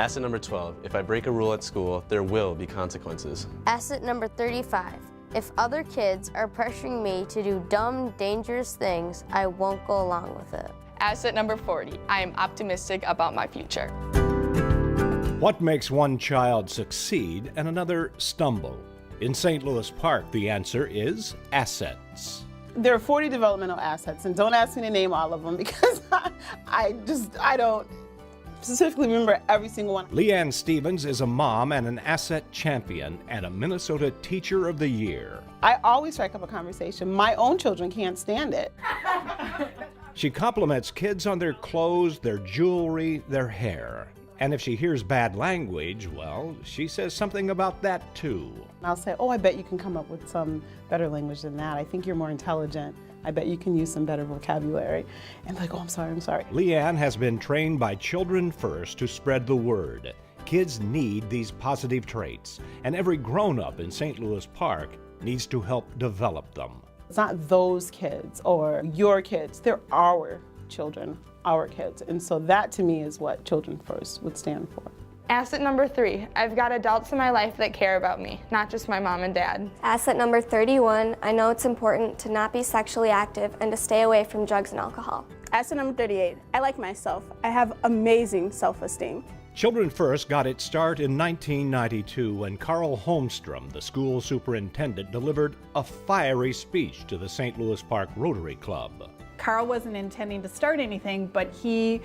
Asset number 12, if I break a rule at school, there will be consequences. Asset number 35, if other kids are pressuring me to do dumb, dangerous things, I won't go along with it. Asset number 40, I am optimistic about my future. What makes one child succeed and another stumble? In St. Louis Park, the answer is assets. There are 40 developmental assets, and don't ask me to name all of them because I don't specifically remember every single one. Leanne Stevens is a mom and an asset champion and a Minnesota Teacher of the Year. I always strike up a conversation. My own children can't stand it. She compliments kids on their clothes, their jewelry, their hair. And if she hears bad language, well, she says something about that too. I'll say, oh, I bet you can come up with some better language than that. I think you're more intelligent. I bet you can use some better vocabulary. And like, oh, I'm sorry. Leanne has been trained by Children First to spread the word. Kids need these positive traits, and every grown-up in St. Louis Park needs to help develop them. It's not those kids or your kids, they're our children, our kids. And so that to me is what Children First would stand for. Asset number 3, I've got adults in my life that care about me, not just my mom and dad. Asset number 31, I know it's important to not be sexually active and to stay away from drugs and alcohol. Asset number 38, I like myself. I have amazing self-esteem. Children First got its start in 1992 when Carl Holmstrom, the school superintendent, delivered a fiery speech to the St. Louis Park Rotary Club. Carl wasn't intending to start anything, but he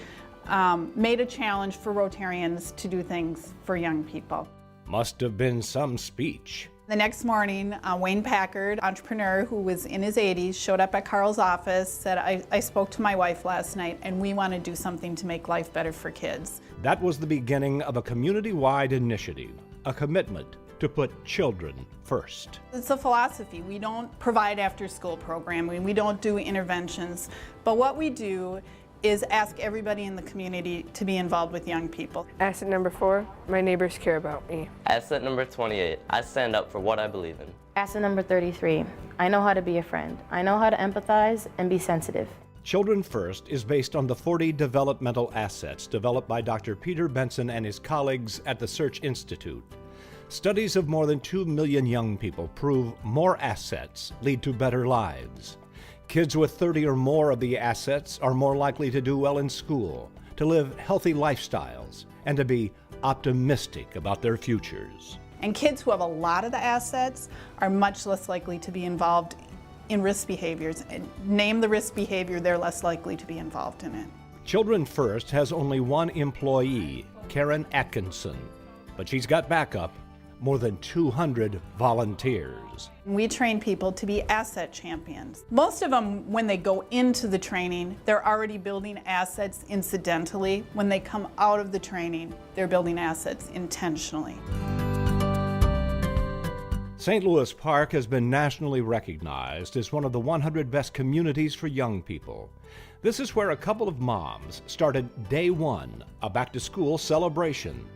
made a challenge for Rotarians to do things for young people. Must have been some speech. The next morning, Wayne Packard, entrepreneur who was in his 80s, showed up at Carl's office, said, I spoke to my wife last night and we want to do something to make life better for kids. That was the beginning of a community-wide initiative, a commitment to put children first. It's a philosophy. We don't provide after-school programming, we don't do interventions, but what we do is ask everybody in the community to be involved with young people. Asset number 4, my neighbors care about me. Asset number 28, I stand up for what I believe in. Asset number 33, I know how to be a friend. I know how to empathize and be sensitive. Children First is based on the 40 developmental assets developed by Dr. Peter Benson and his colleagues at the Search Institute. Studies of more than 2 million young people prove more assets lead to better lives. Kids with 30 or more of the assets are more likely to do well in school, to live healthy lifestyles, and to be optimistic about their futures. And kids who have a lot of the assets are much less likely to be involved in risk behaviors. And name the risk behavior, they're less likely to be involved in it. Children First has only one employee, Karen Atkinson, but she's got backup. More than 200 volunteers. We train people to be asset champions. Most of them, when they go into the training, they're already building assets incidentally. When they come out of the training, they're building assets intentionally. St. Louis Park has been nationally recognized as one of the 100 best communities for young people. This is where a couple of moms started Day One, a back-to-school celebration.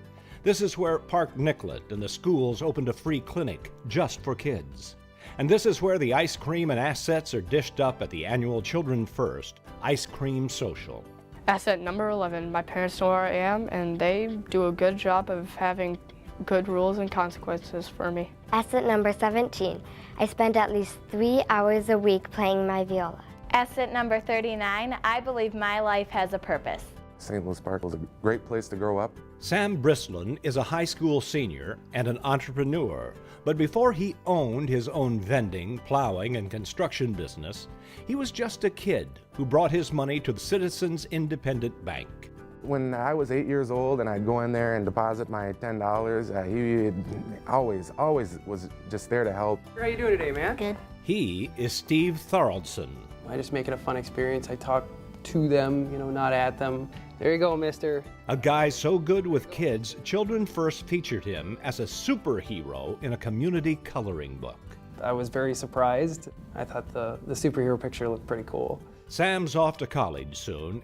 This is where Park Nicollet and the schools opened a free clinic just for kids. And this is where the ice cream and assets are dished up at the annual Children First Ice Cream Social. Asset number 11, my parents know where I am and they do a good job of having good rules and consequences for me. Asset number 17, I spend at least 3 hours a week playing my viola. Asset number 39, I believe my life has a purpose. St. Louis Park was a great place to grow up. Sam Brislin is a high school senior and an entrepreneur, but before he owned his own vending, plowing, and construction business, he was just a kid who brought his money to the Citizens Independent Bank. When I was 8 years old and I'd go in there and deposit my $10, he always was just there to help. How are you doing today, man? Good. He is Steve Thoraldson. I just make it a fun experience. I talk to them, not at them. There you go, mister. A guy so good with kids, Children First featured him as a superhero in a community coloring book. I was very surprised. I thought the superhero picture looked pretty cool. Sam's off to college soon,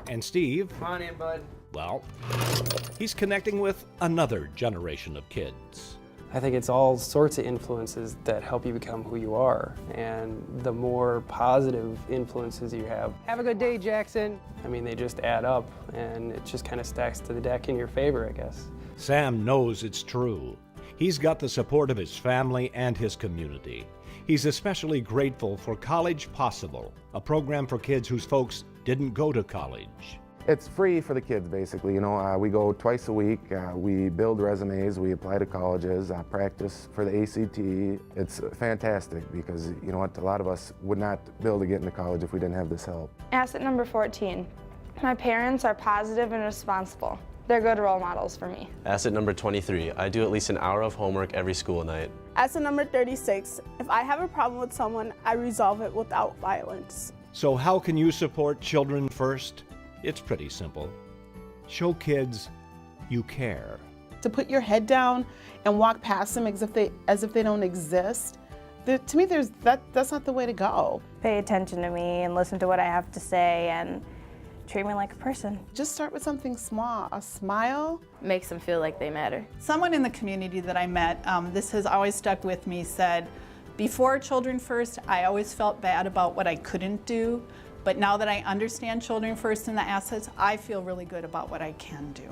and Steve, Come on in, bud. well, he's connecting with another generation of kids. I think it's all sorts of influences that help you become who you are, and the more positive influences you have a good day, Jackson. I mean, they just add up, and it just kind of stacks to the deck in your favor, I guess. Sam knows it's true. He's got the support of his family and his community. He's especially grateful for College Possible, a program for kids whose folks didn't go to college. It's free for the kids, basically. You know, we go twice a week. We build resumes. We apply to colleges. Practice for the ACT. It's fantastic because, you know what, a lot of us would not be able to get into college if we didn't have this help. Asset number 14. My parents are positive and responsible. They're good role models for me. Asset number 23. I do at least an hour of homework every school night. Asset number 36. If I have a problem with someone, I resolve it without violence. So how can you support Children First? It's pretty simple. Show kids you care. To put your head down and walk past them as if they don't exist, to me, that's not the way to go. Pay attention to me and listen to what I have to say and treat me like a person. Just start with something small. A smile makes them feel like they matter. Someone in the community that I met, this has always stuck with me, said, before Children First, I always felt bad about what I couldn't do. But now that I understand Children First and the assets, I feel really good about what I can do.